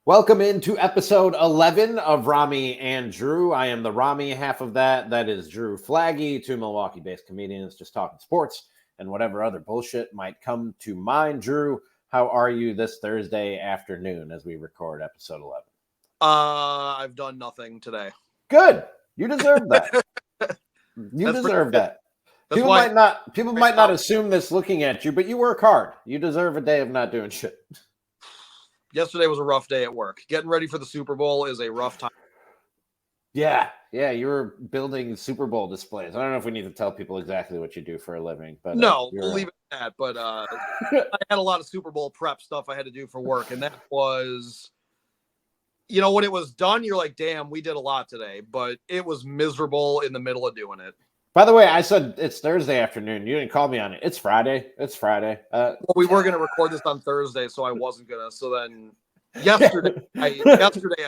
Welcome into episode 11 of Ramie and Drew. I am the Ramie half of that. That is Drew Flaggy, two Milwaukee-based comedians just talking sports and whatever other bullshit might come to mind. Drew, how are you this Thursday afternoon as we record episode 11? I've done nothing today. Good. You deserve that. You deserve that. People might not assume this looking at you, but you work hard. You deserve a day of not doing shit. Yesterday was a rough day at work. Getting ready for the Super Bowl is a rough time. Yeah, you were building Super Bowl displays. I don't know if we need to tell people exactly what you do for a living, but no, we'll leave it at that. But I had a lot of Super Bowl prep stuff I had to do for work, and that was, when it was done, you're like, damn, we did a lot today, but it was miserable in the middle of doing it. By the way, I said it's Thursday afternoon. You didn't call me on it. It's Friday. Well, we were going to record this on Thursday, so I wasn't going to. So then yesterday I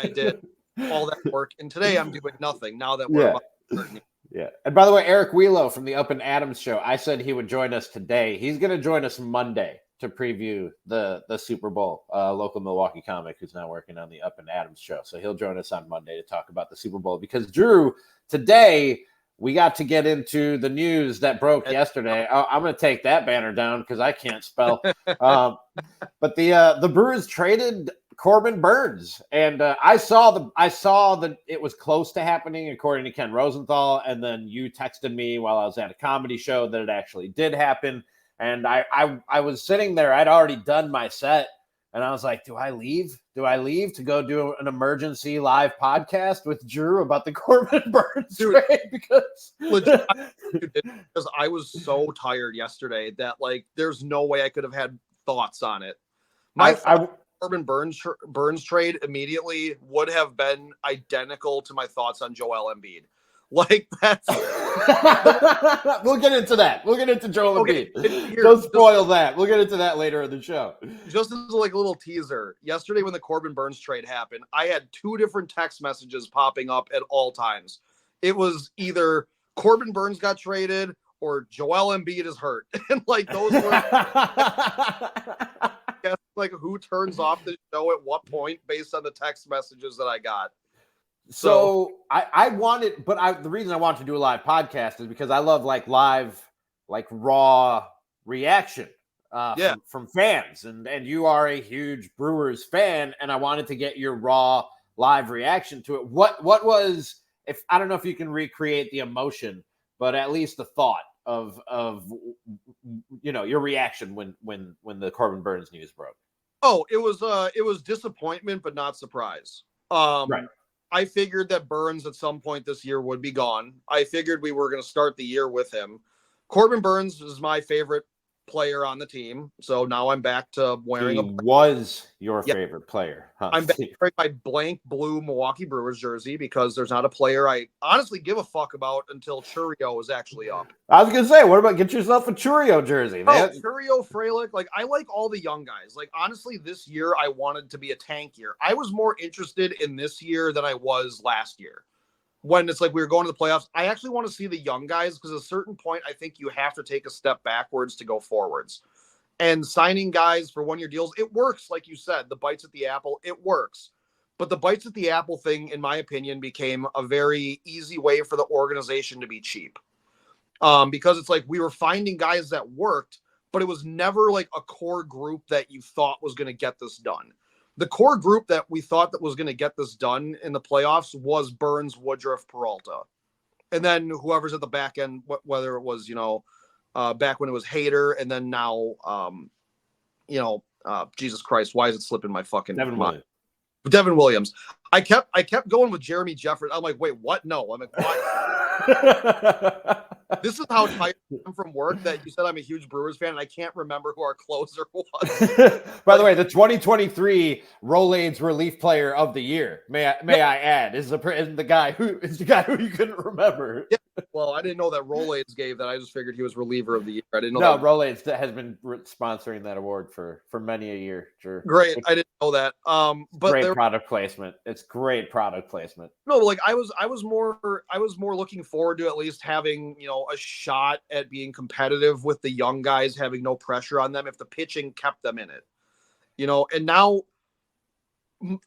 did all that work, and today I'm doing nothing now that we're about to start. Yeah. And by the way, Eric Wheelo from the Up and Adams show, I said he would join us today. He's going to join us Monday to preview the Super Bowl, local Milwaukee comic who's now working on the Up and Adams show. So he'll join us on Monday to talk about the Super Bowl because, Drew, today we got to get into the news that broke yesterday. Oh, I'm going to take that banner down because I can't spell. But the Brewers traded Corbin Burnes, and I saw that it was close to happening according to Ken Rosenthal, and then you texted me while I was at a comedy show that it actually did happen. And I was sitting there. I'd already done my set. And I was like, do I leave? Do I leave to go do an emergency live podcast with Drew about the Corbin Burnes trade? Because I was so tired yesterday that, there's no way I could have had thoughts on it. Corbin Burnes trade immediately would have been identical to my thoughts on Joel Embiid. That's we'll get into that. We'll get into Joel Embiid. Don't spoil that. We'll get into that later in the show. Just as a little teaser, yesterday when the Corbin Burnes trade happened, I had two different text messages popping up at all times. It was either Corbin Burnes got traded or Joel Embiid is hurt. And those were who turns off the show at what point based on the text messages that I got. So I wanted, but the reason I wanted to do a live podcast is because I love live, raw reaction from fans. And you are a huge Brewers fan, and I wanted to get your raw live reaction to it. What was, I don't know if you can recreate the emotion, but at least the thought of your reaction when the Corbin Burnes news broke. Oh, it was disappointment, but not surprise. Right. I figured that Burnes at some point this year would be gone. I figured we were going to start the year with him. Corbin Burnes is my favorite player on the team. So now I'm back to wearing was your favorite player. Huh? I'm back to wearing my blank blue Milwaukee Brewers jersey because there's not a player I honestly give a fuck about until Churio is actually up. I was going to say, what about get yourself a Churio jersey? Churio, Frelick, I like all the young guys. Honestly, this year I wanted to be a tank year. I was more interested in this year than I was last year. When it's we were going to the playoffs, I actually want to see the young guys because at a certain point, I think you have to take a step backwards to go forwards. And signing guys for one-year deals, it works, like you said, the bites at the apple, it works. But the bites at the apple thing, in my opinion, became a very easy way for the organization to be cheap. Because it's we were finding guys that worked, but it was never a core group that you thought was going to get this done. The core group that we thought that was going to get this done in the playoffs was Burnes, Woodruff, Peralta. And then whoever's at the back end, whether it was, back when it was Hader and then now, Jesus Christ, why is it slipping my fucking mind? Devin Williams. I kept going with Jeremy Jefferson. I'm like, wait, what? No. I'm like, what? This is how tired I'm from work that you said I'm a huge Brewers fan, and I can't remember who our closer was. By the way, the 2023 Rolaids Relief Player of the Year, may I add, is the guy who you couldn't remember. Yeah. Well, I didn't know that Rolaids gave that. I just figured he was reliever of the year. I didn't know. No, Rolaids has been sponsoring that award for many a year. Sure. Great, I didn't know that. But great product placement. It's great product placement. No, I was more looking forward to at least having a shot at being competitive with the young guys, having no pressure on them if the pitching kept them in it. And now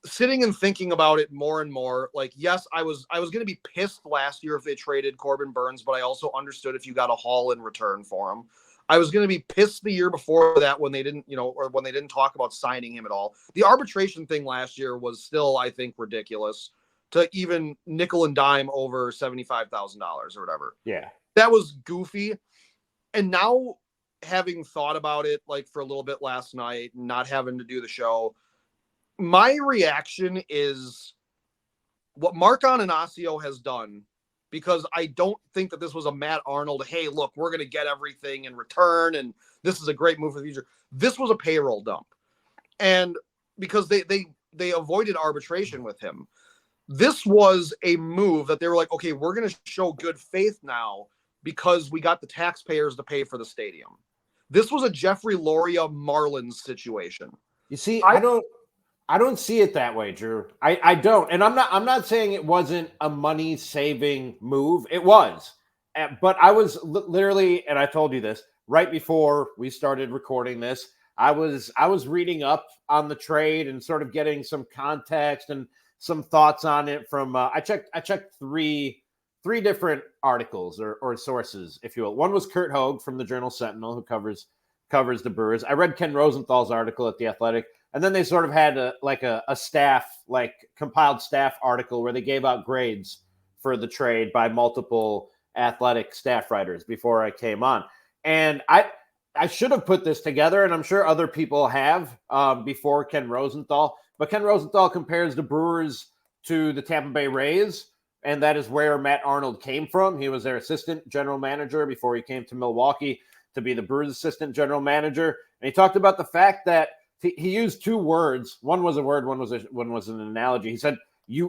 sitting and thinking about it more and more, like, yes, I was going to be pissed last year if they traded Corbin Burnes, but I also understood if you got a haul in return for him. I was going to be pissed the year before that when they didn't, or when they didn't talk about signing him at all. The arbitration thing last year was still, I think, ridiculous to even nickel and dime over $75,000 or whatever. Yeah. That was goofy. And now, having thought about it like for a little bit last night, not having to do the show, my reaction is what Mark Ananasio has done, because I don't think that this was a Matt Arnold, hey, look, we're going to get everything in return, and this is a great move for the future. This was a payroll dump. And because they avoided arbitration with him, this was a move that they were like, okay, we're going to show good faith now because we got the taxpayers to pay for the stadium. This was a Jeffrey Loria Marlins situation. You see, I don't see it that way, Drew. I don't. And I'm not saying it wasn't a money-saving move. It was. But I was literally, and I told you this, right before we started recording this, I was reading up on the trade and sort of getting some context and some thoughts on it from I checked three different articles or sources, if you will. One was Kurt Hogue from the Journal Sentinel, who covers the Brewers. I read Ken Rosenthal's article at The Athletic, and then they sort of had a staff, like compiled staff article where they gave out grades for the trade by multiple Athletic staff writers before I came on. And I should have put this together, and I'm sure other people have before Ken Rosenthal. But Ken Rosenthal compares the Brewers to the Tampa Bay Rays, and that is where Matt Arnold came from. He was their assistant general manager before he came to Milwaukee to be the Brewers' assistant general manager. And he talked about the fact that he used two words. One was a word, one was an analogy. He said,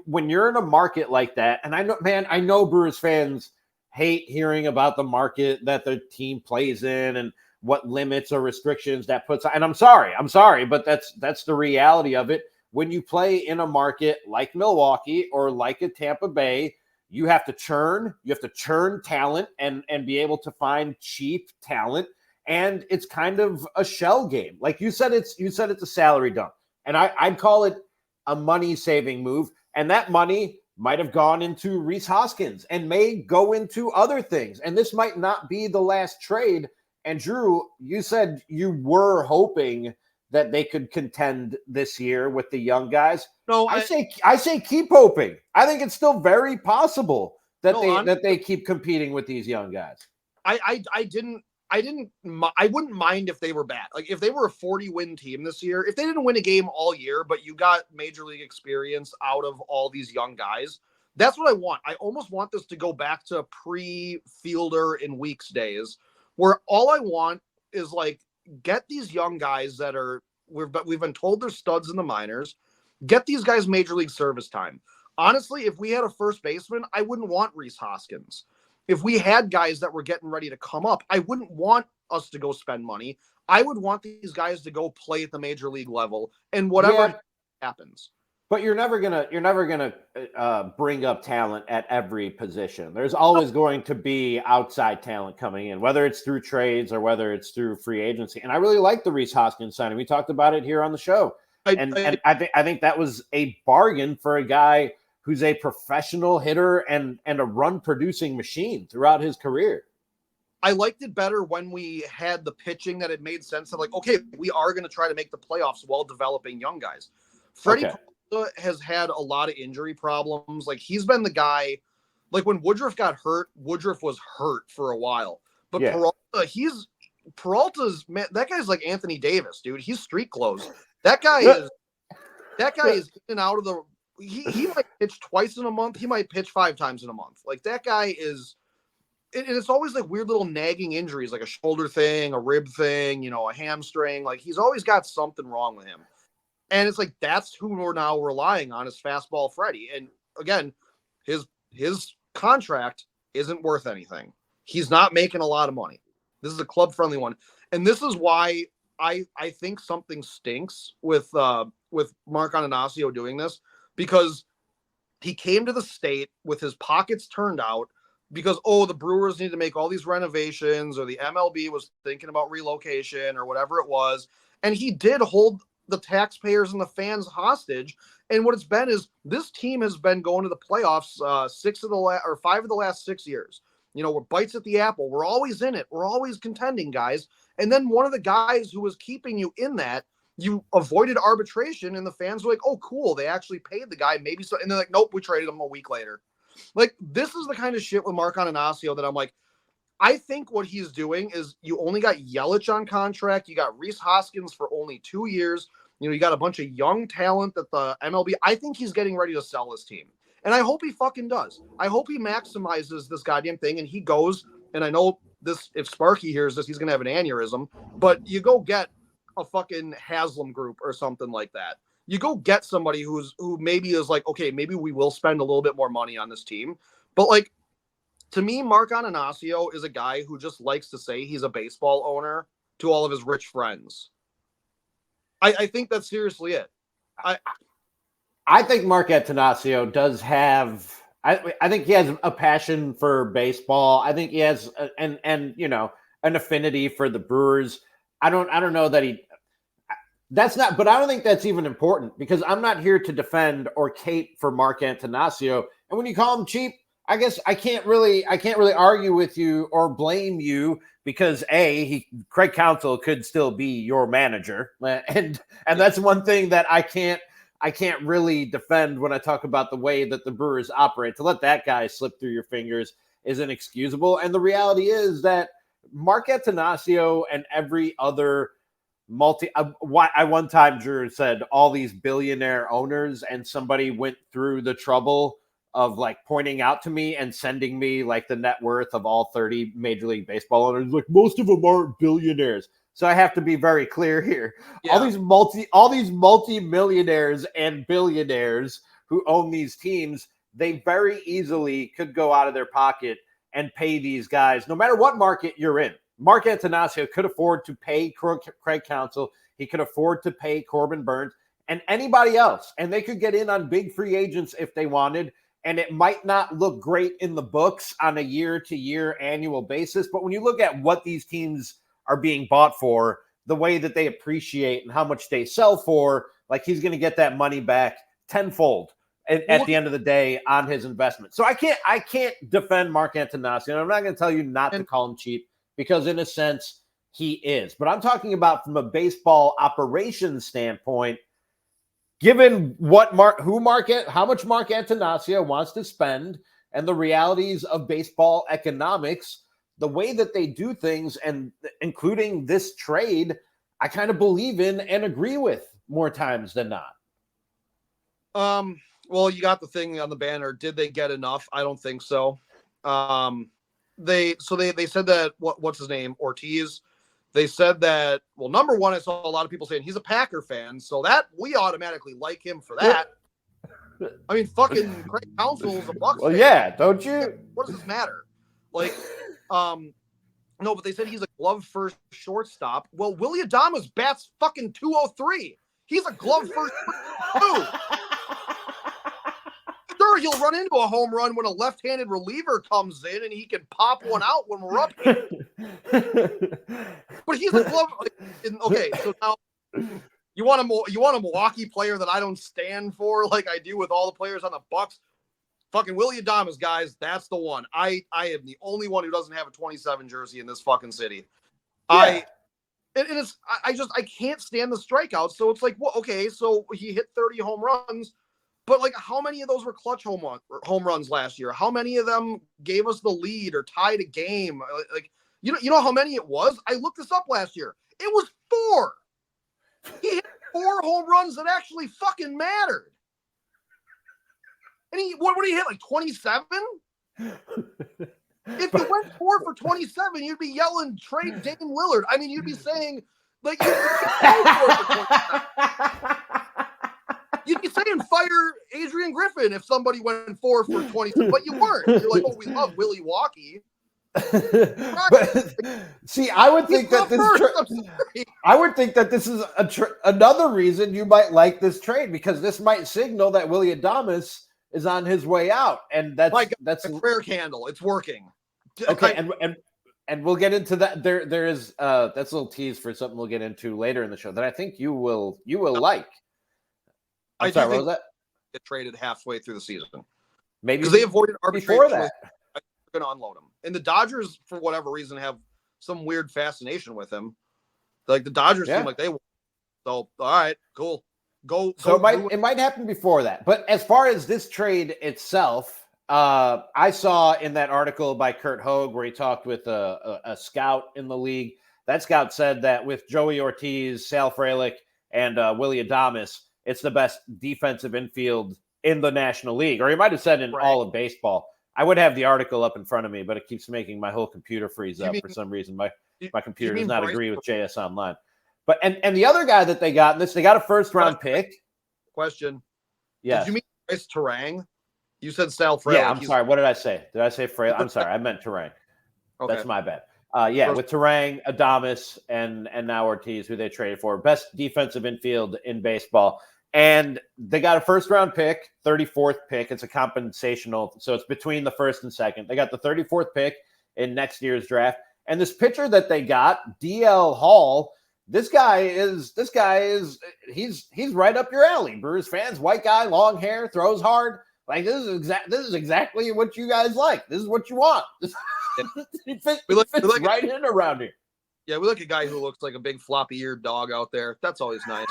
when you're in a market like that, and I know Brewers fans hate hearing about the market that the team plays in and what limits or restrictions that puts on. And I'm sorry, but that's the reality of it. When you play in a market like Milwaukee or like a Tampa Bay, you have to churn talent and be able to find cheap talent. And it's kind of a shell game. Like you said, it's a salary dump. And I'd call it a money-saving move. And that money might have gone into Rhys Hoskins and may go into other things. And this might not be the last trade. And Drew, you said you were hoping that they could contend this year with the young guys. No, I say keep hoping. I think it's still very possible that they keep competing with these young guys. I wouldn't mind if they were bad. Like if they were a 40-win team this year, if they didn't win a game all year, but you got major league experience out of all these young guys, that's what I want. I almost want this to go back to pre-Fielder and Weeks days, where all I want is like get these young guys that we've been told they're studs in the minors, get these guys major league service time. Honestly, if we had a first baseman, I wouldn't want Rhys Hoskins. If we had guys that were getting ready to come up, I wouldn't want us to go spend money. I would want these guys to go play at the major league level and whatever happens. But you're never gonna bring up talent at every position. There's always going to be outside talent coming in, whether it's through trades or whether it's through free agency. And I really like the Rhys Hoskins signing. We talked about it here on the show, and I think that was a bargain for a guy who's a professional hitter and a run producing machine throughout his career. I liked it better when we had the pitching that it made sense of like, okay, we are going to try to make the playoffs while developing young guys. Freddie has had a lot of injury problems. Like he's been the guy, like when Woodruff got hurt, Woodruff was hurt for a while. But Peralta's man, that guy's like Anthony Davis, dude. He's street clothes. That guy is in and out of the he might pitch twice in a month. He might pitch 5 times in a month. Like that guy is, and it's always like weird little nagging injuries, like a shoulder thing, a rib thing, a hamstring. Like he's always got something wrong with him. And it's like, that's who we're now relying on is fastball Freddie. And again, his contract isn't worth anything. He's not making a lot of money. This is a club friendly one. And this is why I think something stinks with Mark Ananasio doing this, because he came to the state with his pockets turned out because, the Brewers need to make all these renovations, or the MLB was thinking about relocation or whatever it was. And he did hold the taxpayers and the fans hostage. And what it's been is this team has been going to the playoffs 5 of the last 6 years. You know, we're bites at the apple. We're always in it. We're always contending, guys. And then one of the guys who was keeping you in that, you avoided arbitration, and the fans were like, oh, cool. They actually paid the guy. Maybe so. And they're like, nope, we traded him a week later. Like, this is the kind of shit with Mark Ananasio that I'm like, I think what he's doing is you only got Yelich on contract. You got Rhys Hoskins for only 2 years. You know, you got a bunch of young talent that the MLB, I think he's getting ready to sell his team. And I hope he fucking does. I hope he maximizes this goddamn thing and he goes, and I know this, if Sparky hears this, he's going to have an aneurysm, but you go get a fucking Haslam group or something like that. You go get somebody who maybe is like, okay, maybe we will spend a little bit more money on this team. But like, to me, Mark Ananasio is a guy who just likes to say he's a baseball owner to all of his rich friends. I think that's seriously it. I think Mark Attanasio does have. I think he has a passion for baseball. I think he has and you know, an affinity for the Brewers. I don't know that he. That's not, but I don't think that's even important because I'm not here to defend or cape for Mark Attanasio. And when you call him cheap, I guess I can't really argue with you or blame you because Craig Counsell could still be your manager, and that's one thing that I can't really defend when I talk about the way that the Brewers operate. To let that guy slip through your fingers is inexcusable. And the reality is that Mark Attanasio and every other I one time, Drew, said all these billionaire owners, and somebody went through the trouble of like pointing out to me and sending me like the net worth of all 30 Major League Baseball owners. Like, most of them aren't billionaires. So I have to be very clear here. Yeah. All these multi-millionaires and billionaires who own these teams, they very easily could go out of their pocket and pay these guys, no matter what market you're in. Mark Attanasio could afford to pay Craig Counsell. He could afford to pay Corbin Burnes and anybody else. And they could get in on big free agents if they wanted. And it might not look great in the books on a year-to-year annual basis. But when you look at what these teams are being bought for, the way that they appreciate and how much they sell for, like, he's going to get that money back tenfold at the end of the day on his investment. So I can't defend Mark Attanasio. And I'm not going to tell you not to call him cheap because in a sense he is. But I'm talking about from a baseball operations standpoint. Given how much Mark Attanasio wants to spend and the realities of baseball economics, the way that they do things, and including this trade, I kind of believe in and agree with more times than not. Well, you got the thing on the banner. Did they get enough? I don't think so. They said that what's his name? Ortiz. They said that, well, number one, I saw a lot of people saying he's a Packer fan, so that we automatically like him for that. I mean, fucking Craig Counsell's a Bucs fan. Yeah, don't you? What does this matter? Like, no, but they said he's a glove first shortstop. Well, Willy Adames bats fucking 203. He's a glove first too. Sure, he'll run into a home run when a left-handed reliever comes in and he can pop one out when we're up here. But he's a glove. Okay, so now you want a Milwaukee player that I don't stand for like I do with all the players on the Bucs. Fucking Willy Adames, guys, that's the one. I am the only one who doesn't have a 27 jersey in this fucking city. Yeah. I can't stand the strikeouts. So it's like, well, okay, so he hit 30 home runs. But like, how many of those were clutch home runs last year? How many of them gave us the lead or tied a game? Like, you know how many it was? I looked this up last year. It was 4. He hit 4 home runs that actually fucking mattered. And what did he hit? Like 27? If you went 4 for 27, you'd be yelling trade Dame Lillard. I mean, you'd be saying like you go 4 for 27. You'd be saying fire Adrian Griffin if somebody went 4 for 20, but you weren't. You're like, oh, we love Willie Walkie. But, see, I would think that this is another reason you might like this trade, because this might signal that Willy Adames is on his way out, and that's a prayer candle. It's working. Okay, and we'll get into that. There is that's a little tease for something we'll get into later in the show that I think you will like. I'm sorry, what was that? Get traded halfway through the season. Maybe because they avoided arbitration. Before that, they're going to unload him. And the Dodgers, for whatever reason, have some weird fascination with him. Like the Dodgers seem like they. So all right, cool. Go. So it might happen before that. But as far as this trade itself, I saw in that article by Kurt Hogue where he talked with a scout in the league. That scout said that with Joey Ortiz, Sal Frelick, and Willie Adames, it's the best defensive infield in the National League. Or he might have said in all of baseball. I would have the article up in front of me, but it keeps making my whole computer freeze up for some reason. My computer does not agree with JS Online. But and the other guy that they got, they got a first-round pick. Question. Yeah. Did you mean Bryce Terang? You said Sal Frelick. Yeah, I'm sorry. What did I say? Did I say Frelick? I'm sorry. I meant Terang. Okay. That's my bad. With Terang, Adames, and now Ortiz, who they traded for. Best defensive infield in baseball. And they got a first-round pick, 34th pick. It's a compensational, so it's between the first and second. They got the 34th pick in next year's draft. And this pitcher that they got, DL Hall, this guy is he's right up your alley. Brewers fans, white guy, long hair, throws hard. Like this is exactly what you guys like. This is what you want. He fits right in around here. Yeah, we like a guy who looks like a big floppy-eared dog out there. That's always nice.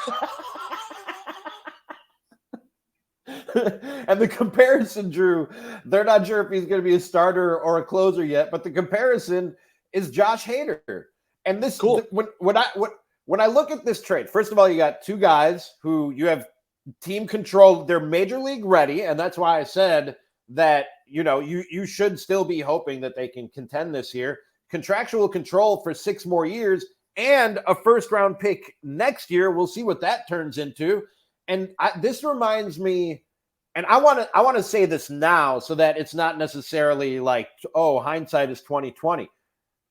And the comparison, Drew, they're not sure if he's going to be a starter or a closer yet, but the comparison is Josh Hader. And this, cool. When I look at this trade, first of all, you got two guys who you have team control. They're major league ready, and that's why I said that you should still be hoping that they can contend this year. Contractual control for 6 more years and a first-round pick next year. We'll see what that turns into. And this reminds me, and I want to say this now so that it's not necessarily like, oh, hindsight is 2020.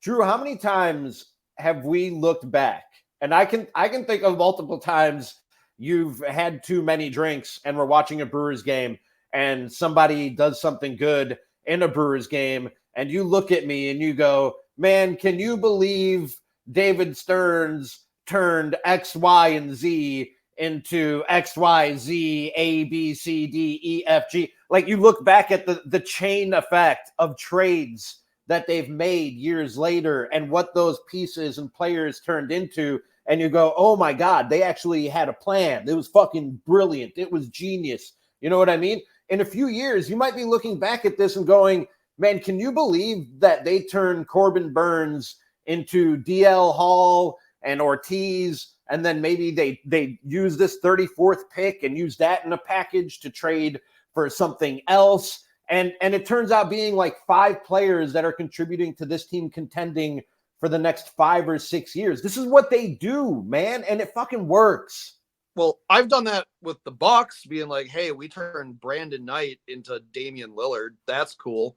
Drew, how many times have we looked back? And I can think of multiple times you've had too many drinks and we're watching a Brewers game and somebody does something good in a Brewers game and you look at me and you go, man, can you believe David Stearns turned X, Y, and Z into X, Y, Z, A, B, C, D, E, F, G. Like you look back at the chain effect of trades that they've made years later and what those pieces and players turned into. And you go, oh my God, they actually had a plan. It was fucking brilliant. It was genius. You know what I mean? In a few years, you might be looking back at this and going, man, can you believe that they turned Corbin Burnes into DL Hall and Ortiz? And then maybe they use this 34th pick and use that in a package to trade for something else. And it turns out being like 5 players that are contributing to this team contending for the next 5 or 6 years. This is what they do, man. And it fucking works. Well, I've done that with the Bucks being like, hey, we turned Brandon Knight into Damian Lillard. That's cool.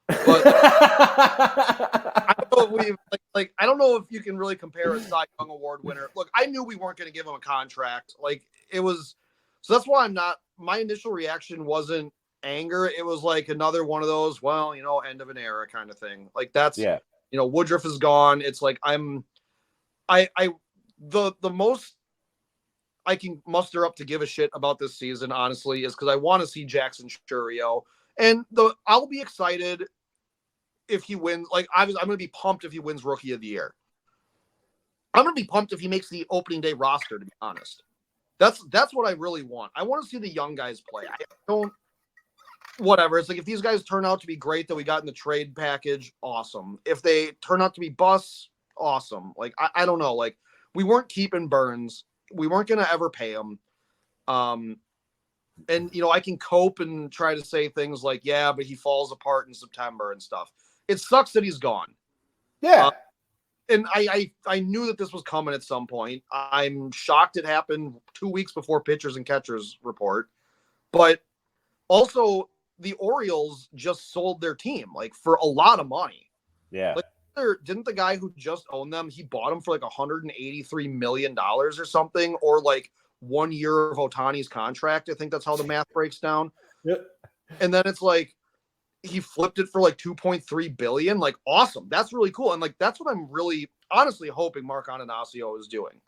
But I don't know if I don't know if you can really compare a Cy Young Award winner. Look, I knew we weren't going to give him a contract. Like it was, so that's why my initial reaction wasn't anger. It was like another one of those, well, end of an era kind of thing. Like that's, Woodruff is gone. It's like the most I can muster up to give a shit about this season, honestly, is because I want to see Jackson Chourio. And I'll be excited if he wins. Like I'm going to be pumped if he wins Rookie of the Year. I'm going to be pumped if he makes the opening day roster, to be honest. That's what I really want. I want to see the young guys play. I don't, whatever. It's like if these guys turn out to be great that we got in the trade package, awesome. If they turn out to be busts, awesome. Like I don't know. Like we weren't keeping Burnes. We weren't going to ever pay him. And, I can cope and try to say things like, yeah, but he falls apart in September and stuff. It sucks that he's gone. Yeah. And I knew that this was coming at some point. I'm shocked it happened 2 weeks before pitchers and catchers report. But also, the Orioles just sold their team, like, for a lot of money. Yeah. Like, didn't the guy who just owned them, he bought them for like $183 million or something, or like 1 year of Ohtani's contract. I think that's how the math breaks down. Yep. And then it's like, he flipped it for like 2.3 billion. Like, awesome. That's really cool. And like, that's what I'm really honestly hoping Mark Ananasio is doing.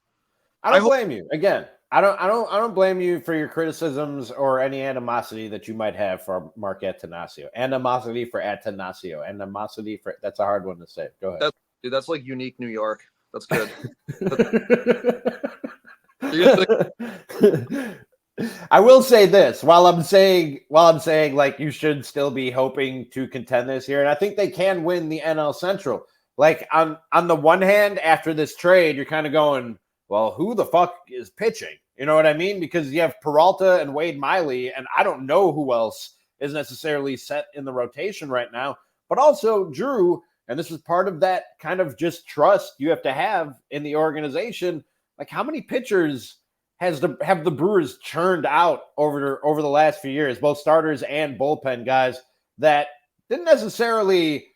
I don't blame you. Again, I don't blame you for your criticisms or any animosity that you might have for Mark Attanasio. Animosity for Attanasio. Animosity for, that's a hard one to say. Go ahead. That's like unique New York. That's good. I will say this, while I'm saying like you should still be hoping to contend this year, and I think they can win the NL Central. Like on the one hand, after this trade, you're kind of going, well, who the fuck is pitching? You know what I mean? Because you have Peralta and Wade Miley, and I don't know who else is necessarily set in the rotation right now. But also, Drew, and this is part of that kind of just trust you have to have in the organization. Like, how many pitchers have the Brewers churned out over the last few years, both starters and bullpen guys that didn't necessarily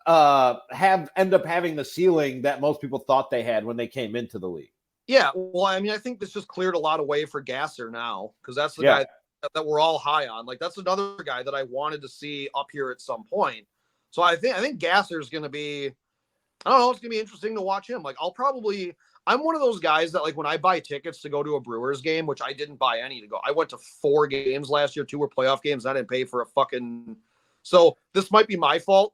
end up having the ceiling that most people thought they had when they came into the league? Yeah, well, I mean, I think this just cleared a lot of way for Gasser now, because that's the guy that we're all high on. Like, that's another guy that I wanted to see up here at some point. So I think Gasser is going to be, I don't know, it's going to be interesting to watch him. Like, I'm one of those guys that, like, when I buy tickets to go to a Brewers game, which I didn't buy any to go, I went to 4 games last year, 2 were playoff games, and I didn't pay for a fucking, so this might be my fault.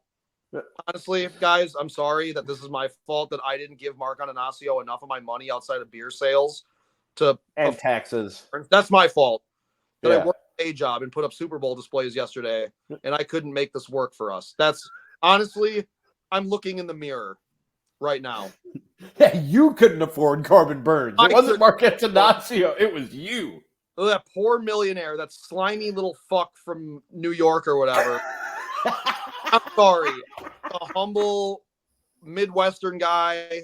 Honestly, guys, I'm sorry that this is my fault that I didn't give Mark Ananasio enough of my money outside of beer sales and taxes. That's my fault. That I worked a day job and put up Super Bowl displays yesterday, and I couldn't make this work for us. That's honestly, I'm looking in the mirror right now. Yeah, you couldn't afford Corbin Burnes. It wasn't Mark Attanasio. It was you. That poor millionaire, that slimy little fuck from New York or whatever. I'm sorry. A humble Midwestern guy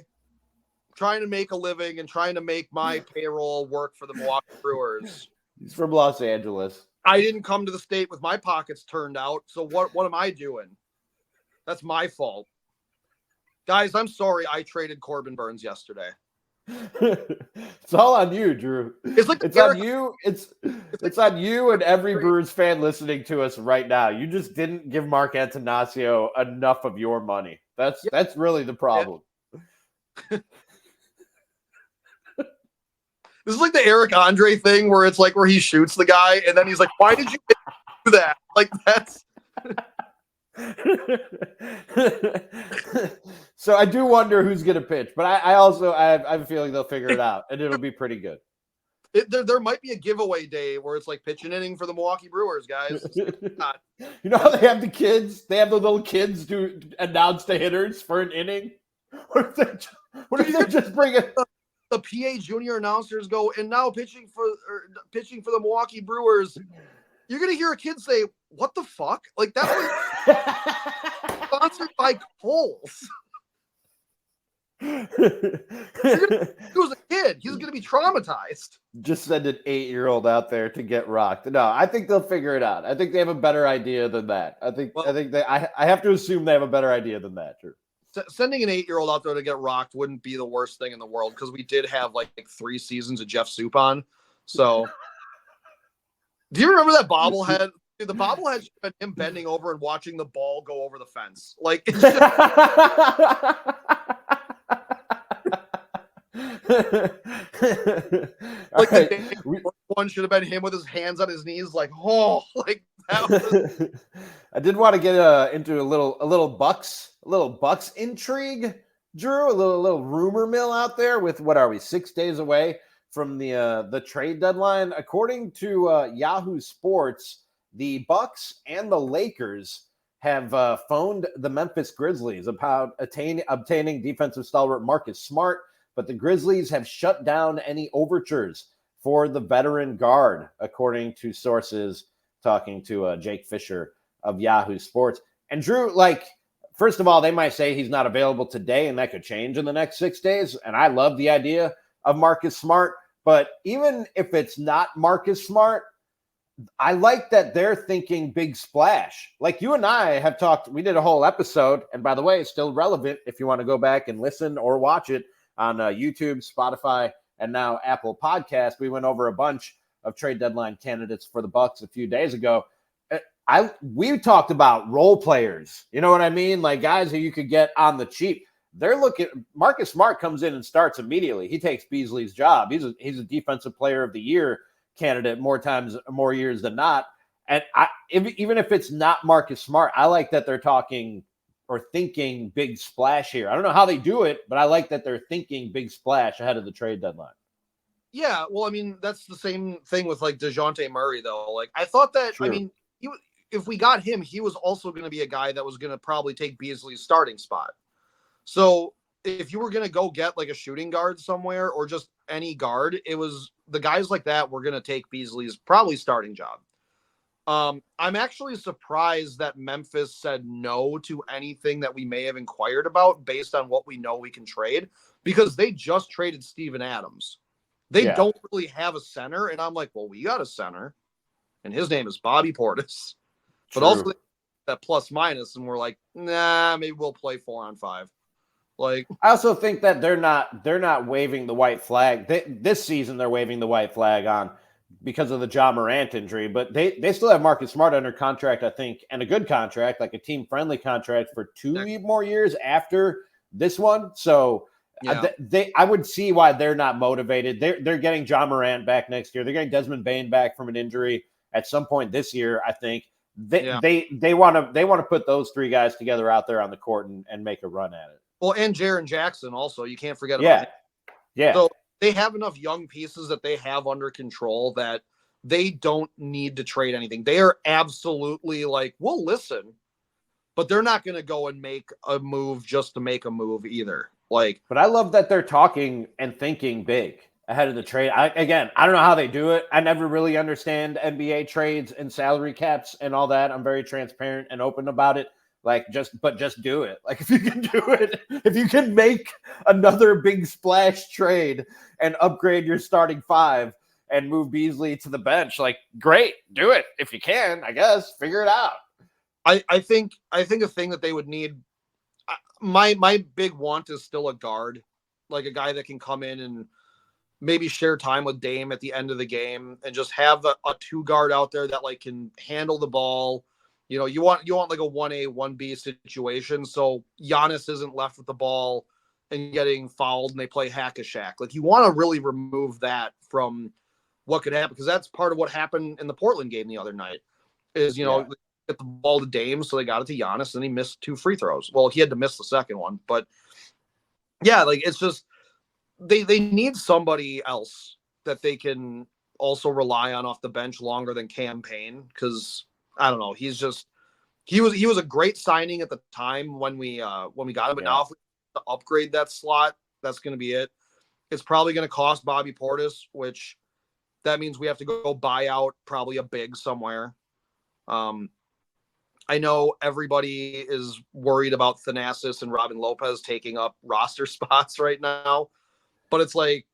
trying to make a living and trying to make my payroll work for the Milwaukee Brewers. He's from Los Angeles. I didn't come to the state with my pockets turned out. So what am I doing? That's my fault. Guys, I'm sorry I traded Corbin Burnes yesterday. It's all on you, Drew. It's on you. It's on you and every Brewers fan listening to us right now. You just didn't give Mark Attanasio enough of your money. That's really the problem. This is like the Eric Andre thing where it's like where he shoots the guy and then he's like, "Why did you do that?" Like, that's. So I do wonder who's going to pitch, but I also have a feeling they'll figure it out and it'll be pretty good. There might be a giveaway day where it's like pitch an inning for the Milwaukee Brewers, guys. You know how they have the kids? They have the little kids to announce the hitters for an inning. What if they just bring it? The PA junior announcers go, and now pitching for the Milwaukee Brewers. You're gonna hear a kid say, "What the fuck?" Like, that was sponsored by Kohl's. He was a kid. He's gonna be traumatized. Just send an 8-year-old out there to get rocked. No, I think they'll figure it out. I think they have a better idea than that. I have to assume they have a better idea than that, Drew. Sending an 8-year-old out there to get rocked wouldn't be the worst thing in the world, because we did have like 3 seasons of Jeff Suppan. So, do you remember that bobblehead? Dude, the bobblehead should have been him bending over and watching the ball go over the fence. Like, it's just... like right. One should have been him with his hands on his knees, like, oh, like that was... I did want to get into a little Bucks intrigue, Drew. A little rumor mill out there. With what are we 6 days away from the trade deadline? According to Yahoo Sports, the Bucks and the Lakers have phoned the Memphis Grizzlies about obtaining defensive stalwart Marcus Smart, but the Grizzlies have shut down any overtures for the veteran guard, according to sources talking to Jake Fisher of Yahoo Sports. And Drew, like, first of all, they might say he's not available today, and that could change in the next 6 days. And I love the idea of Marcus Smart, but even if it's not Marcus Smart, I like that they're thinking big splash. Like you and I have talked, we did a whole episode, and by the way, it's still relevant if you want to go back and listen or watch it on YouTube, Spotify, and now Apple Podcast. We went over a bunch of trade deadline candidates for the Bucks a few days ago. we talked about role players. You know what I mean? Like guys who you could get on the cheap. They're looking. Marcus Smart comes in and starts immediately. He takes Beasley's job. He's a defensive player of the year candidate more years than not. And even if it's not Marcus Smart, I like that they're talking or thinking big splash here. I don't know how they do it, but I like that they're thinking big splash ahead of the trade deadline. Yeah, well, I mean, that's the same thing with like DeJounte Murray, though. Like, I thought that, True. I mean, if we got him, he was also going to be a guy that was going to probably take Beasley's starting spot. So if you were going to go get like a shooting guard somewhere or just any guard, it was the guys like that were going to take Beasley's probably starting job. I'm actually surprised that Memphis said no to anything that we may have inquired about based on what we know we can trade, because they just traded Steven Adams. They don't really have a center. And I'm like, well, we got a center and his name is Bobby Portis, but also that plus minus. And we're like, nah, maybe we'll play 4-on-5. Like, I also think that they're not waving the white flag. This season they're waving the white flag on because of the Ja Morant injury, but they still have Marcus Smart under contract, I think, and a good contract, like a team-friendly contract for 2 more years after this one. So I would see why they're not motivated. They're getting Ja Morant back next year. They're getting Desmond Bane back from an injury at some point this year, I think. They want to put those three guys together out there on the court and make a run at it. Well, and Jaren Jackson also. You can't forget about him. Yeah. So they have enough young pieces that they have under control that they don't need to trade anything. They are absolutely like, we'll listen, but they're not going to go and make a move just to make a move either. Like, but I love that they're talking and thinking big ahead of the trade. I don't know how they do it. I never really understand NBA trades and salary caps and all that. I'm very transparent and open about it. Like, just do it. Like, if you can do it, if you can make another big splash trade and upgrade your starting five and move Beasley to the bench, like, great, do it. If you can, I guess, figure it out. I think a thing that they would need, my big want is still a guard, like a guy that can come in and maybe share time with Dame at the end of the game and just have a 2 guard out there that like can handle the ball. You know, you want like a 1A, 1B situation. So Giannis isn't left with the ball and getting fouled and they play hack-a-shack. Like, you want to really remove that from what could happen, because that's part of what happened in the Portland game the other night is, get the ball to Dame. So they got it to Giannis and he missed 2 free throws. Well, he had to miss the second one, but yeah, like, it's just, they need somebody else that they can also rely on off the bench longer than Cam Payne. Cause I don't know. He was a great signing at the time when we got him. But now if we have to upgrade that slot, that's going to be it. It's probably going to cost Bobby Portis, which that means we have to go buy out probably a big somewhere. I know everybody is worried about Thanasis and Robin Lopez taking up roster spots right now, but it's like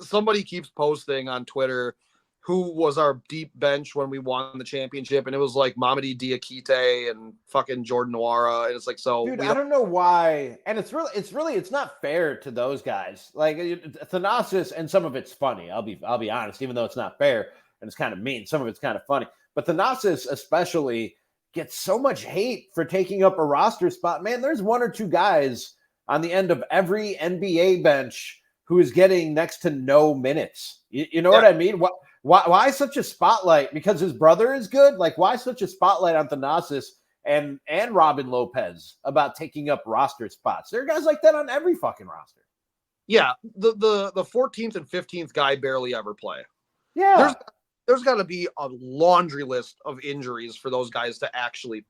somebody keeps posting on Twitter who was our deep bench when we won the championship, and it was like Mamadi Diakite and fucking Jordan Nwora, and it's like, so dude, I don't know why, and it's not fair to those guys. Like Thanasis, and some of it's funny. I'll be honest, even though it's not fair and it's kind of mean, some of it's kind of funny. But Thanasis especially gets so much hate for taking up a roster spot. Man, there's 1 or 2 guys on the end of every NBA bench who is getting next to no minutes. You know what I mean? Why such a spotlight? Because his brother is good? Like, why such a spotlight on Thanasis and Robin Lopez about taking up roster spots? There are guys like that on every fucking roster. Yeah, the 14th and 15th guy barely ever play. Yeah. There's got to be a laundry list of injuries for those guys to actually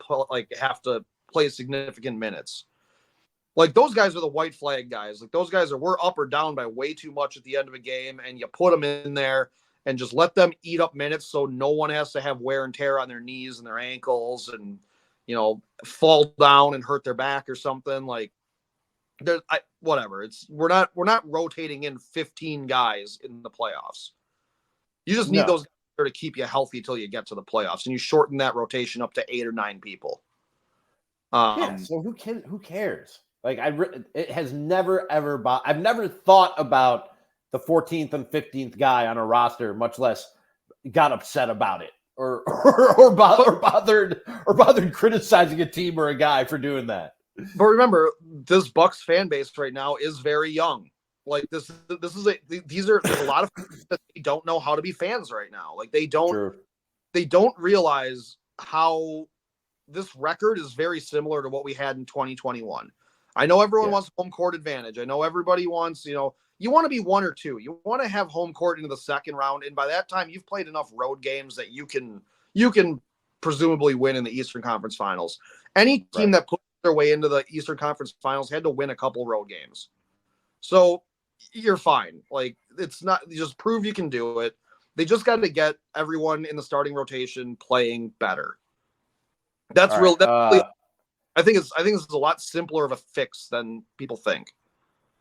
have to play significant minutes. Like, those guys are the white flag guys. Like, those guys we're up or down by way too much at the end of a game, and you put them in there and just let them eat up minutes so no one has to have wear and tear on their knees and their ankles and, fall down and hurt their back or something. Like, whatever. We're not rotating in 15 guys in the playoffs. You just need those guys to keep you healthy till you get to the playoffs, and you shorten that rotation up to 8 or 9 people. So who cares? Like, it has never ever I've never thought about the 14th and 15th guy on a roster, much less got upset about it or bothered criticizing a team or a guy for doing that. But remember, this Bucks fan base right now is very young. Like there's a lot of that they don't know how to be fans right now. Like they don't realize how this record is very similar to what we had in 2021. I know everyone wants home court advantage. I know everybody wants, you want to be 1 or 2. You want to have home court into the second round, and by that time you've played enough road games that you can presumably win in the Eastern Conference Finals. Any team that put their way into the Eastern Conference Finals had to win a couple road games. So you're fine. Like it's not, you just prove you can do it. They just got to get everyone in the starting rotation playing better. That's real. Really, I think it's a lot simpler of a fix than people think.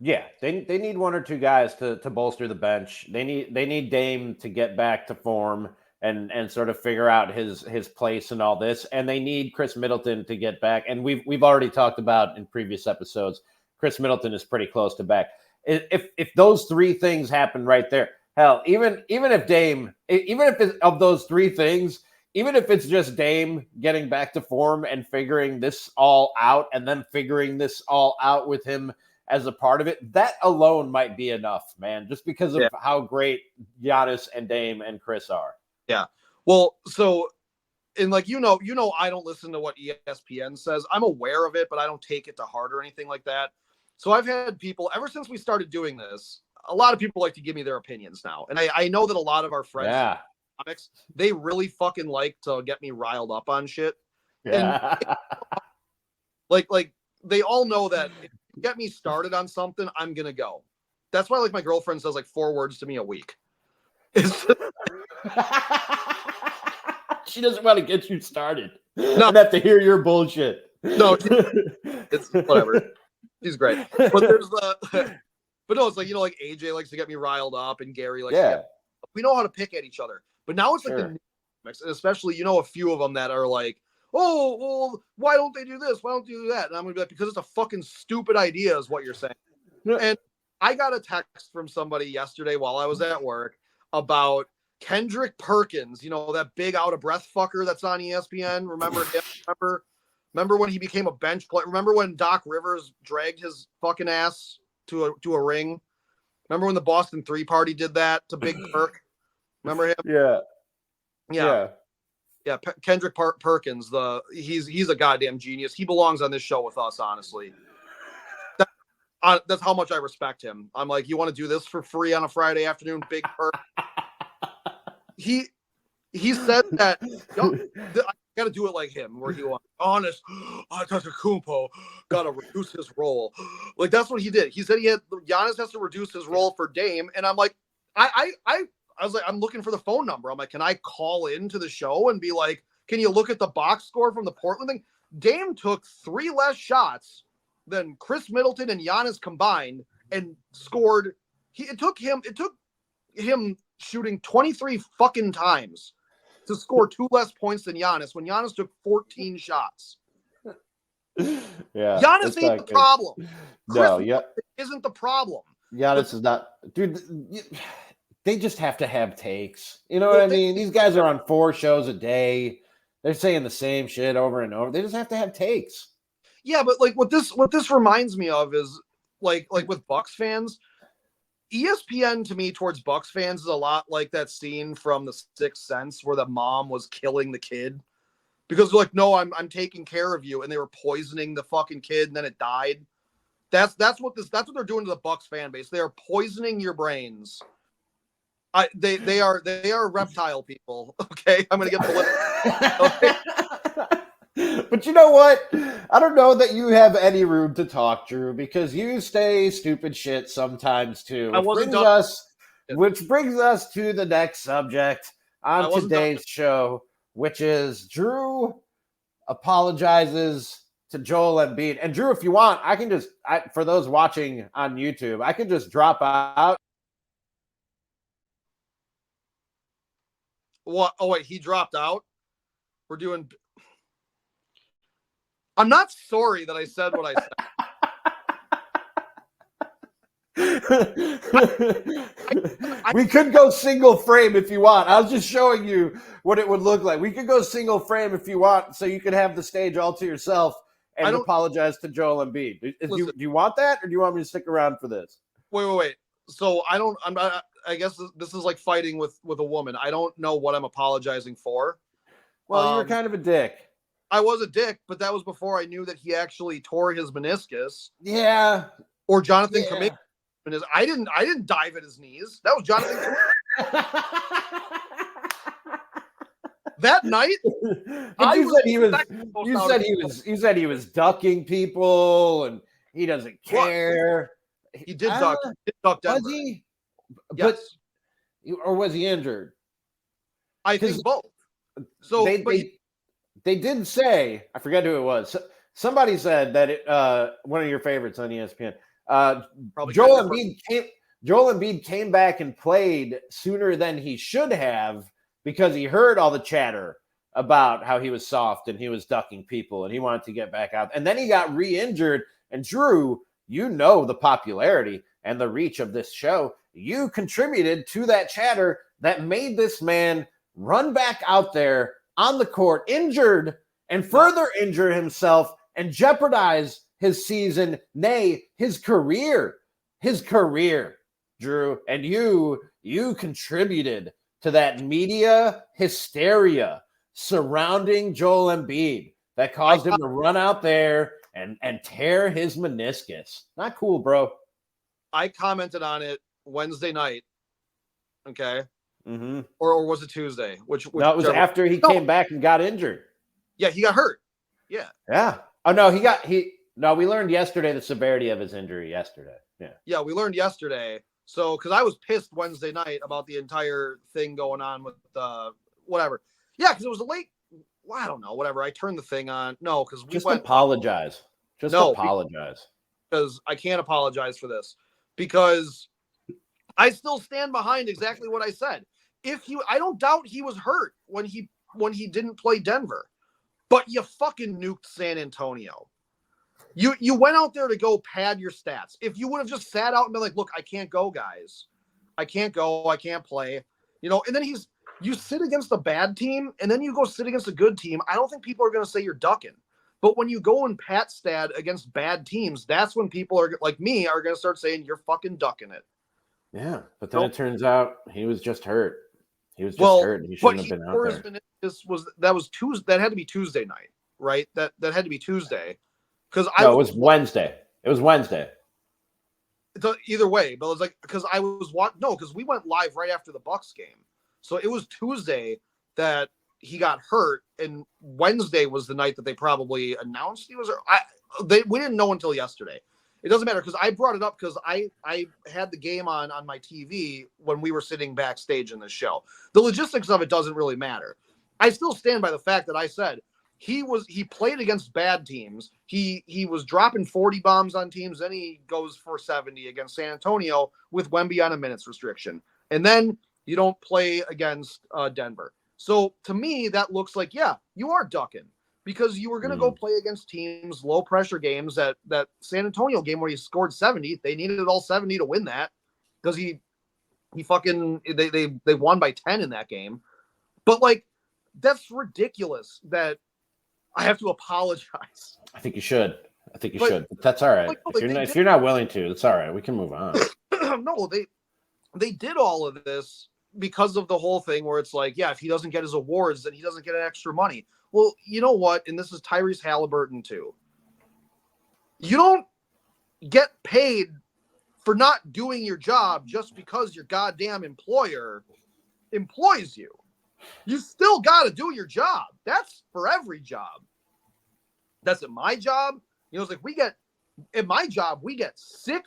Yeah, they need 1 or 2 guys to bolster the bench. They need Dame to get back to form and sort of figure out his place and all this. And they need Chris Middleton to get back. And we've already talked about in previous episodes, Chris Middleton is pretty close to back. If those 3 things happen right there, hell, even if Dame, even if it's of those 3 things, even if it's just Dame getting back to form and figuring this all out and then figuring this all out with him as a part of it, that alone might be enough, man, just because of how great Giannis and Dame and Chris are. Yeah. Well, so, and like, I don't listen to what ESPN says. I'm aware of it, but I don't take it to heart or anything like that. So I've had people, ever since we started doing this, a lot of people like to give me their opinions now. And I know that a lot of our friends, comics, they really fucking like to get me riled up on shit. Yeah. And like they all know that if you get me started on something, I'm going to go. That's why like my girlfriend says like 4 words to me a week. She doesn't want to get you started. No. I'd have to hear your bullshit. No, it's whatever. She's great. But there's but no, it's like, like AJ likes to get me riled up and Gary likes to get, we know how to pick at each other. But now it's like the mix, and especially, a few of them that are like, oh, well, why don't they do this? Why don't they do that? And I'm going to be like, because it's a fucking stupid idea is what you're saying. And I got a text from somebody yesterday while I was at work about Kendrick Perkins, that big out of breath fucker that's on ESPN. Remember him? Remember when he became a bench player? Remember when Doc Rivers dragged his fucking ass to a ring? Remember when the Boston 3 Party did that to Big Perk? Remember him? Yeah. Kendrick Perkins, he's a goddamn genius. He belongs on this show with us, honestly. That's how much I respect him. I'm like, you want to do this for free on a Friday afternoon, Big Perk? He said that I got to do it like him, where he wants honest. Antetokounmpo got to reduce his role. Like that's what he did. He said Giannis has to reduce his role for Dame, and I'm like, I was like, I'm looking for the phone number. I'm like, can I call into the show and be like, can you look at the box score from the Portland thing? Dame took 3 less shots than Chris Middleton and Giannis combined and scored. It took him shooting 23 fucking times to score 2 less points than Giannis when Giannis took 14 shots. Giannis ain't the problem. Chris isn't the problem. Giannis is not, dude. They just have to have takes. You know what I mean? These guys are on 4 shows a day. They're saying the same shit over and over. They just have to have takes. Yeah, but like what this reminds me of is like with Bucks fans, ESPN to me towards Bucks fans is a lot like that scene from The Sixth Sense where the mom was killing the kid because they're like, no, I'm taking care of you, and they were poisoning the fucking kid, and then it died. That's what they're doing to the Bucks fan base. They are poisoning your brains. They are reptile people. Okay, I'm gonna get political. Okay? But you know what? I don't know that you have any room to talk, Drew, because you say stupid shit sometimes too. Which brings us to the next subject on today's show, which is Drew apologizes to Joel Embiid. And Drew, if you want, I can just for those watching on YouTube, I can just drop out. What? Oh wait, he dropped out. We're doing. I'm not sorry that I said what I We could go single frame if you want. I was just showing you what it would look like. We could go single frame if you want, so you could have the stage all to yourself and apologize to Joel Embiid. Do you want that, or do you want me to stick around for this? Wait. So I'm not. I guess this is like fighting with a woman. I don't know what I'm apologizing for. Well, you were kind of a dick. I was a dick, but that was before I knew that he actually tore his meniscus. Yeah. Or Jonathan Kuminga. I didn't dive at his knees. That was Jonathan Kuminga. That night, you said he was ducking people and he doesn't care. He did duck. He did duck Denver. Was he? Yes. Or was he injured? I think both. So they did say, I forget who it was. Somebody said that one of your favorites on ESPN. Joel Embiid came back and played sooner than he should have because he heard all the chatter about how he was soft and he was ducking people and he wanted to get back out. And then he got re-injured. And Drew, you know the popularity and the reach of this show. You contributed to that chatter that made this man run back out there on the court, injured, and further injure himself and jeopardize his season, nay, his career, Drew. And you contributed to that media hysteria surrounding Joel Embiid that caused him to run out there and tear his meniscus. Not cool, bro. I commented on it Wednesday night. Okay. Mm-hmm. Or was it Tuesday? Which no, it was after he came back and got injured. Yeah, he got hurt. Yeah. Yeah. Oh no, we learned yesterday the severity of his injury yesterday. Yeah. Yeah, we learned yesterday. So, because I was pissed Wednesday night about the entire thing going on with whatever. Yeah, because it was a late. Well, I don't know. Whatever. I turned the thing on. No, because we apologize. Apologize. Because I can't apologize for this. Because I still stand behind exactly what I said. I don't doubt he was hurt when he didn't play Denver, but you fucking nuked San Antonio. You went out there to go pad your stats. If you would have just sat out and been like, look, I can't go, guys. I can't go. I can't play. And then you sit against a bad team and then you go sit against a good team. I don't think people are going to say you're ducking. But when you go and pat stat against bad teams, that's when people are like me are going to start saying you're fucking ducking it. Yeah, but then it turns out he was just hurt. He was just hurt. He shouldn't have been out there. That had to be Tuesday night, right? That had to be Tuesday. Because it was Wednesday. It was Wednesday. Either way, but it was like because I was because we went live right after the Bucks game, so it was Tuesday that he got hurt, and Wednesday was the night that they probably announced he was. We didn't know until yesterday. It doesn't matter because I brought it up because I had the game on my TV when we were sitting backstage in the show. The logistics of it doesn't really matter. I still stand by the fact that I said he played against bad teams. He was dropping 40 bombs on teams. Then he goes for 70 against San Antonio with Wemby on a minutes restriction. And then you don't play against Denver. So to me, that looks like, yeah, you are ducking. Because you were going to go play against teams, low pressure games. That San Antonio game where he scored 70, they needed all 70 to win that because he fucking they won by 10 in that game. But like that's ridiculous that I have to apologize. I think you should. But that's all right. Like, if you're not willing to, it's all right. We can move on. No, they did all of this because of the whole thing where it's like, yeah, if he doesn't get his awards, then he doesn't get extra money. Well, you know what? And this is Tyrese Halliburton too. You don't get paid for not doing your job just because your goddamn employer employs you. You still got to do your job. That's for every job. That's at my job. It's like at my job, we get sick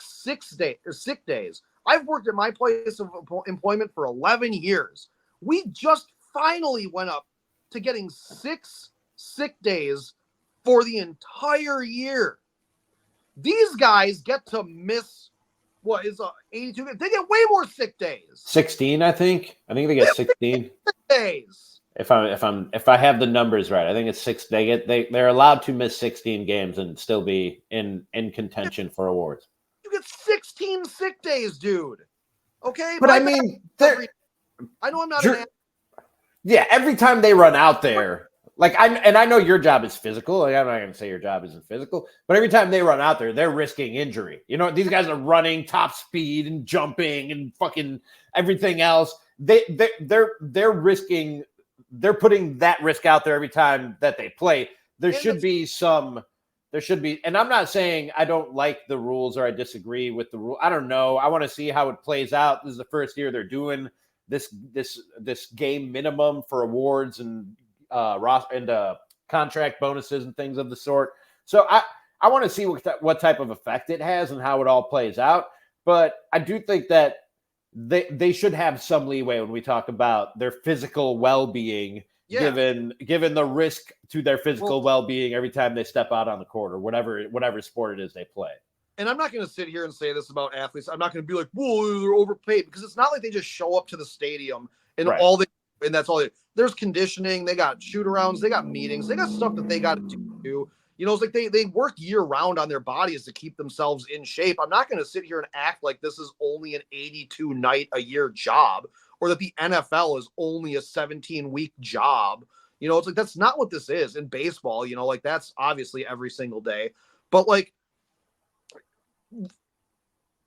days. I've worked at my place of employment for 11 years. We just finally went up to getting 6 sick days for the entire year. These guys get to miss 82. They get way more sick days. 16, I think they get 16 days. If I have the numbers right, I think it's 6. They're allowed to miss 16 games and still be in contention for awards. You get 16 sick days, dude. Okay, but I mean, I know I'm not an. Yeah, every time they run out there, like I know your job is physical. Like, I'm not going to say your job isn't physical, but every time they run out there, they're risking injury. You know, these guys are running top speed and jumping and fucking everything else. They're risking. They're putting that risk out there every time that they play. There should be, and I'm not saying I don't like the rules or I disagree with the rule. I don't know. I want to see how it plays out. This is the first year they're doing this game minimum for awards and contract bonuses and things of the sort. So I want to see what type of effect it has and how it all plays out. But I do think that they should have some leeway when we talk about their physical well-being, given the risk to their physical well-being every time they step out on the court or whatever sport it is they play. And I'm not going to sit here and say this about athletes. I'm not going to be like, "Whoa, they're overpaid," because it's not like they just show up to the stadium and that's all. There's conditioning. They got shoot-arounds. They got meetings. They got stuff that they got to do. You know, it's like they work year-round on their bodies to keep themselves in shape. I'm not going to sit here and act like this is only an 82-night-a-year job, or that the NFL is only a 17-week job. You know, it's like that's not what this is in baseball. You know, like that's obviously every single day, but like.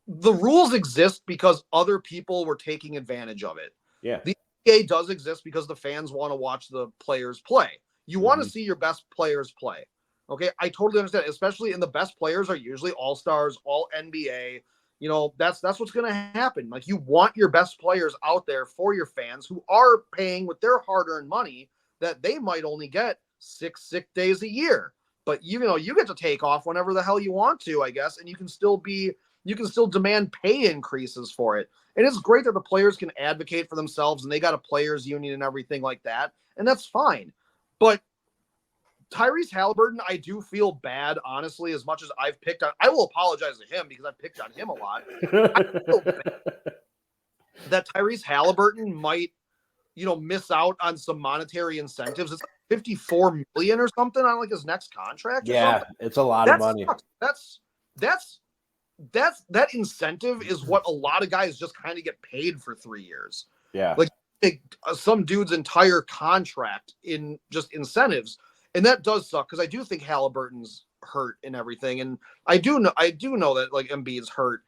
The rules exist because other people were taking advantage of it. Yeah. The NBA does exist because the fans want to watch the players play. You want to see your best players play. Okay. I totally understand, especially in the best players are usually all-stars, all NBA. You know, that's what's going to happen. Like you want your best players out there for your fans who are paying with their hard-earned money that they might only get 6 sick days a year. But you get to take off whenever the hell you want to, I guess, and you can still demand pay increases for it. And it's great that the players can advocate for themselves and they got a players union and everything like that. And that's fine. But Tyrese Halliburton, I do feel bad, honestly, as much as I've picked on. I will apologize to him because I've picked on him a lot. I feel bad that Tyrese Halliburton might, miss out on some monetary incentives. It's $54 million or something on like his next contract. Yeah, it's a lot of money. Sucks. That incentive is what a lot of guys just kind of get paid for 3 years. Yeah, like some dude's entire contract in just incentives, and that does suck because I do think Halliburton's hurt and everything, and I do know that like Embiid's hurt,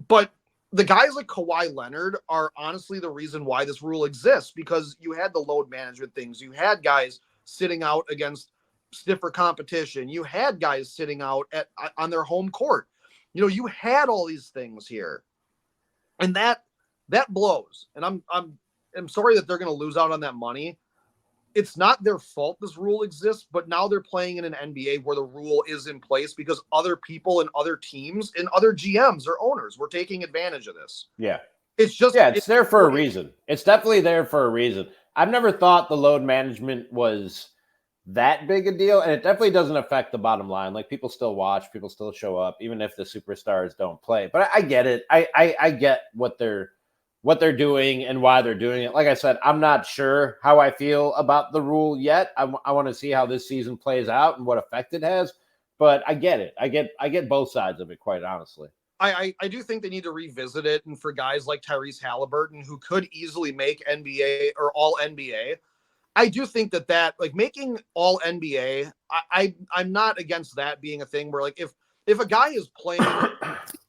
but the guys like Kawhi Leonard are honestly the reason why this rule exists, because you had the load management things. You had guys sitting out against stiffer competition. You had guys sitting out on their home court. You had all these things here, and that blows. And I'm sorry that they're going to lose out on that money. It's not their fault this rule exists, but now they're playing in an NBA where the rule is in place because other people and other teams and other GMs or owners were taking advantage of this. Yeah. It's there for a reason. It's definitely there for a reason. I've never thought the load management was that big a deal, and it definitely doesn't affect the bottom line. Like people still watch, people still show up, even if the superstars don't play. But I get it. I get what they're doing and why they're doing it. Like I said, I'm not sure how I feel about the rule yet. I want to see how this season plays out and what effect it has. But I get it. I get both sides of it, quite honestly. I do think they need to revisit it, and for guys like Tyrese Halliburton, who could easily make NBA or all NBA, I do think that like making all NBA, I'm not against that being a thing where like if a guy is playing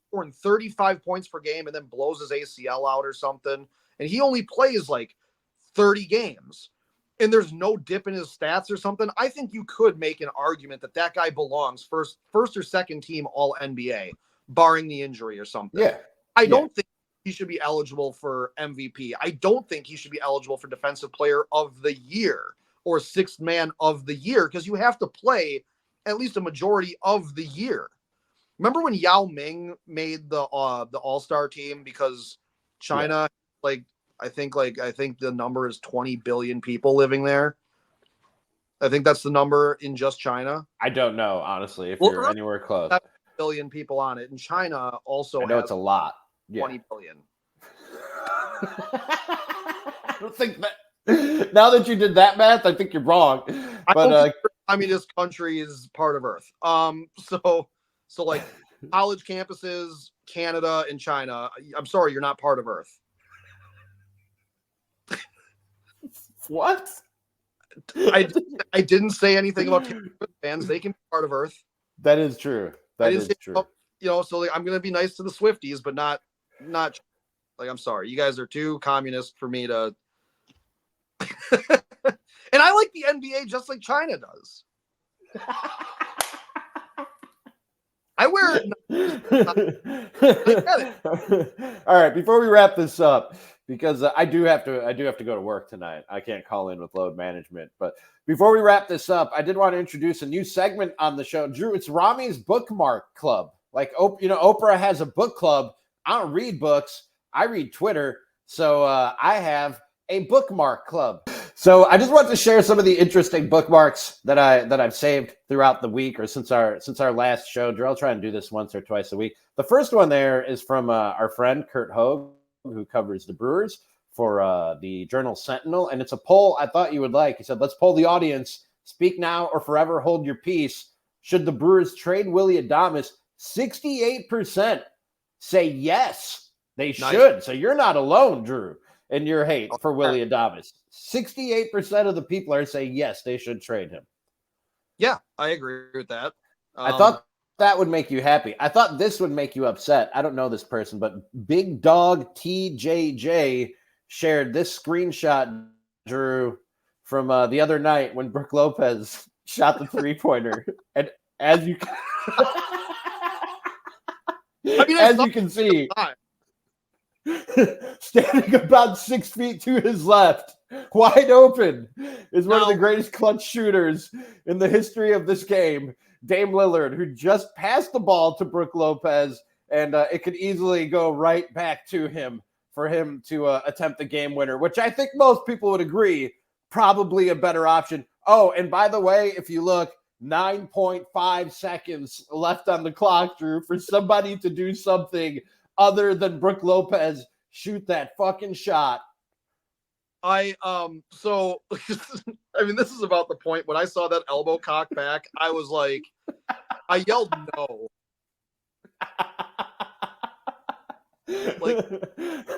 scoring 35 points per game and then blows his ACL out or something, and he only plays like 30 games and there's no dip in his stats or something, I think you could make an argument that guy belongs first or second team all NBA, barring the injury or something. Yeah. I don't think he should be eligible for MVP. I don't think he should be eligible for Defensive Player of the Year or Sixth Man of the Year, because you have to play at least a majority of the year. Remember when Yao Ming made the All-Star team because China, I think the number is 20 billion people living there. I think that's the number in just China. I don't know, honestly, if you're anywhere close. 7 billion people on it, and China also I know has it's a lot. 20 billion. I don't think that. Now that you did that math, I think you're wrong. But I mean, this country is part of Earth. So like college campuses, Canada, and China. I'm sorry, you're not part of Earth. What? I didn't say anything about fans. They can be part of Earth. That is true. That is true. So like, I'm gonna be nice to the Swifties, but not like, I'm sorry, you guys are too communist for me to. And I like the NBA just like China does. I wear All right, before we wrap this up, because I do have to go to work tonight. I can't call in with load management. But before we wrap this up, I did want to introduce a new segment on the show. Drew, it's Ramie's Bookmark Club. Like, Oprah has a book club. I don't read books. I read Twitter. So I have a bookmark club. So I just want to share some of the interesting bookmarks that I've saved throughout the week or since our last show. Drew, I'll try and do this once or twice a week. The first one there is from our friend Kurt Hogue, who covers the Brewers for the Journal Sentinel, and it's a poll I thought you would like. He said, "Let's poll the audience. Speak now or forever hold your peace. Should the Brewers trade Willy Adames?" 68% say yes, they should. So you're not alone, Drew, in your hate for Willy Adames. 68% of the people are saying yes, they should trade him. Yeah, I agree with that. I thought that would make you happy. I thought this would make you upset. I don't know this person, but Big Dog TJJ shared this screenshot, Drew, from the other night when Brook Lopez shot the three-pointer. And as you as you can see, standing about 6 feet to his left, wide open, is one of the greatest clutch shooters in the history of this game, Dame Lillard, who just passed the ball to Brook Lopez, and it could easily go right back to him for him to attempt the game winner, which I think most people would agree, probably a better option. Oh, and by the way, if you look, 9.5 seconds left on the clock, Drew, for somebody to do something other than Brook Lopez shoot that fucking shot. So I mean, this is about the point. When I saw that elbow cock back, I was like, I yelled no. Like,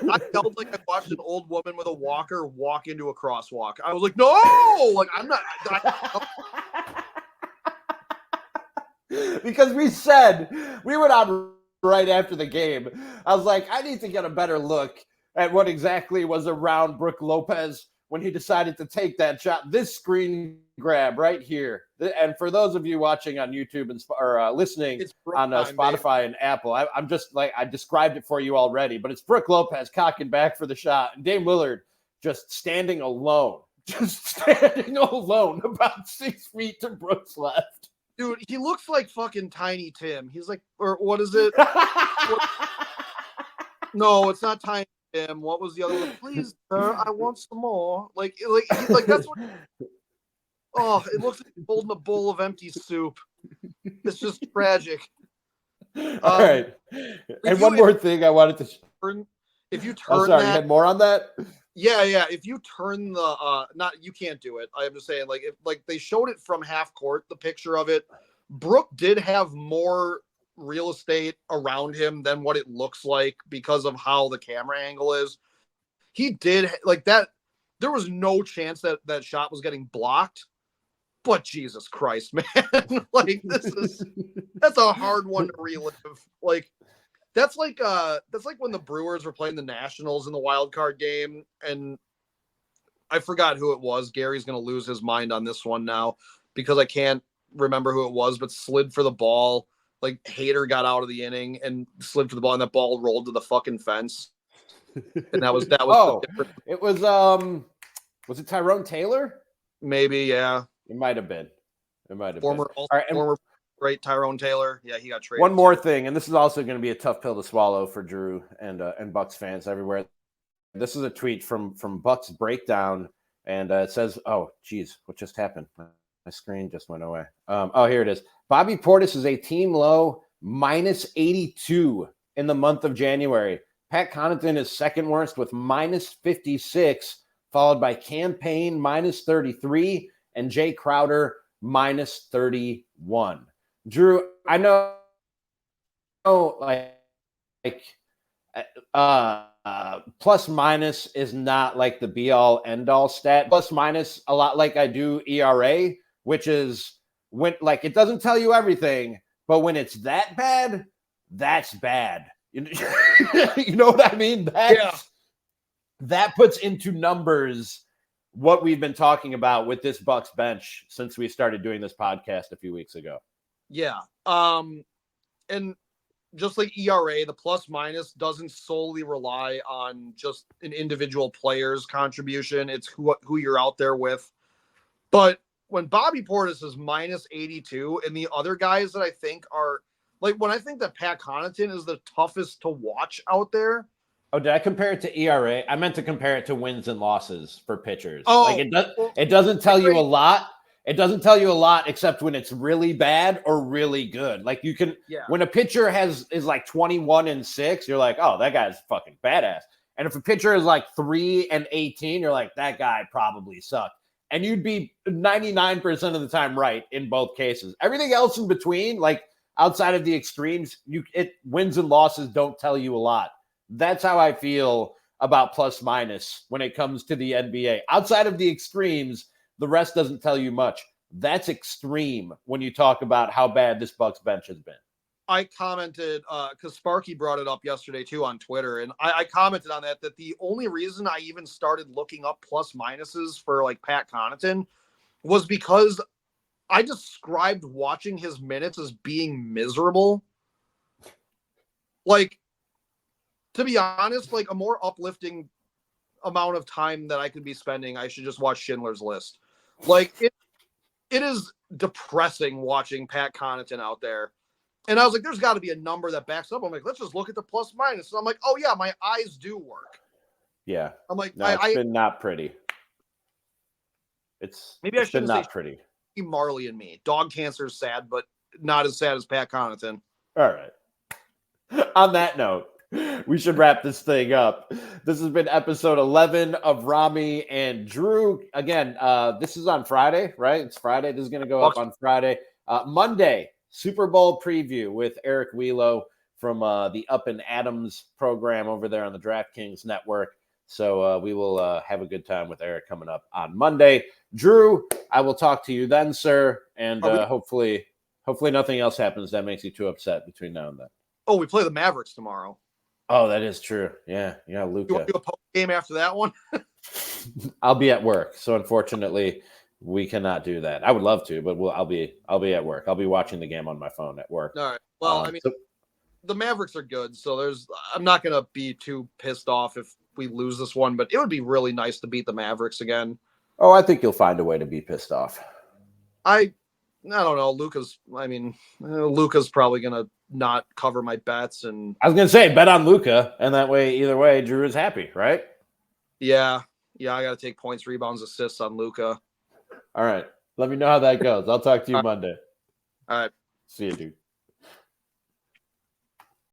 I felt like I watched an old woman with a walker walk into a crosswalk. I was like, no, like I'm not. Because we went on right after the game. I was like, I need to get a better look at what exactly was around Brook Lopez when he decided to take that shot. This screen grab right here. And for those of you watching on YouTube or listening on Spotify and Apple, I'm just like, I described it for you already, but it's Brook Lopez cocking back for the shot. And Dame Lillard just standing alone about 6 feet to Brook's left. Dude, he looks like fucking Tiny Tim. He's like, or what is it? No, it's not Tiny Tim. What was the other one? Please, sir, I want some more. Like that's what. Oh, it looks like he's holding a bowl of empty soup. It's just tragic. All right. And one more thing I wanted to. If you turn, I'm sorry, you had more on that? Yeah. If you turn you can't do it. I'm just saying, like, if they showed it from half court, the picture of it, Brook did have more real estate around him than what it looks like because of how the camera angle is. He did like that. There was no chance that shot was getting blocked. But Jesus Christ, man, like that's a hard one to relive. Like. That's like when the Brewers were playing the Nationals in the wild card game, and I forgot who it was. Gary's going to lose his mind on this one now because I can't remember who it was, but slid for the ball. Like Hader got out of the inning and slid for the ball, and that ball rolled to the fucking fence. And that was oh, it was it Tyrone Taylor? Maybe, yeah. It might have been. Former great Tyrone Taylor. Yeah, he got traded. One more thing, and this is also going to be a tough pill to swallow for Drew and Bucks fans everywhere. This is a tweet from Bucks Breakdown, and it says, "Oh, geez, what just happened? My screen just went away." Here it is. Bobby Portis is a team low -82 in the month of January. Pat Connaughton is second worst with -56, followed by Campaign -33 and Jay Crowder -31. Drew, I know like plus minus is not like the be all end all stat. Plus minus a lot like I do ERA, which is when like it doesn't tell you everything, but when it's that bad, that's bad. You know what I mean? That puts into numbers what we've been talking about with this Bucks bench since we started doing this podcast a few weeks ago. Yeah. And just like ERA, the plus minus doesn't solely rely on just an individual player's contribution. It's who you're out there with. But when Bobby Portis is minus 82 and the other guys that I think are like, when I think that Pat Connaughton is the toughest to watch out there. Oh, did I compare it to ERA? I meant to compare it to wins and losses for pitchers. Oh, like it doesn't tell you a lot. It doesn't tell you a lot except when it's really bad or really good. Like you can, when a pitcher is like 21-6, you're like, oh, that guy's fucking badass. And if a pitcher is like 3-18, you're like, that guy probably sucked. And you'd be 99% of the time right in both cases. Everything else in between, like outside of the extremes, wins and losses don't tell you a lot. That's how I feel about plus minus when it comes to the NBA. Outside of the extremes, the rest doesn't tell you much. That's extreme when you talk about how bad this Bucks bench has been. I commented, because Sparky brought it up yesterday too on Twitter, and I commented on that the only reason I even started looking up plus minuses for like Pat Connaughton was because I described watching his minutes as being miserable. Like, to be honest, like a more uplifting amount of time that I could be spending, I should just watch Schindler's List. Like it is depressing watching Pat Connaughton out there. And I was like, there's got to be a number that backs up. I'm like, let's just look at the plus minus. And I'm like, oh yeah, my eyes do work. Yeah. I'm like, no, it's been not pretty. Maybe I shouldn't not say pretty. Marley and me. Dog cancer is sad, but not as sad as Pat Connaughton. All right. On that note, we should wrap this thing up. This has been episode 11 of Ramie and Drew. Again, this is on Friday, right? It's Friday. This is going to go up on Friday. Monday, Super Bowl preview with Eric Wheelo from the Up and Adams program over there on the DraftKings network. So we will have a good time with Eric coming up on Monday. Drew, I will talk to you then, sir. And hopefully nothing else happens that makes you too upset between now and then. Oh, we play the Mavericks tomorrow. Oh, that is true. Yeah, Luka. You want to do a post game after that one? I'll be at work, so unfortunately, we cannot do that. I would love to, but I'll be at work. I'll be watching the game on my phone at work. All right. Well, I mean, the Mavericks are good, so I'm not going to be too pissed off if we lose this one, but it would be really nice to beat the Mavericks again. Oh, I think you'll find a way to be pissed off. I don't know. Luka's probably going to not cover my bets. And I was going to say, bet on Luka, and that way, either way, Drew is happy, right? Yeah. I got to take points, rebounds, assists on Luka. All right. Let me know how that goes. I'll talk to you Monday. All right. See you, dude.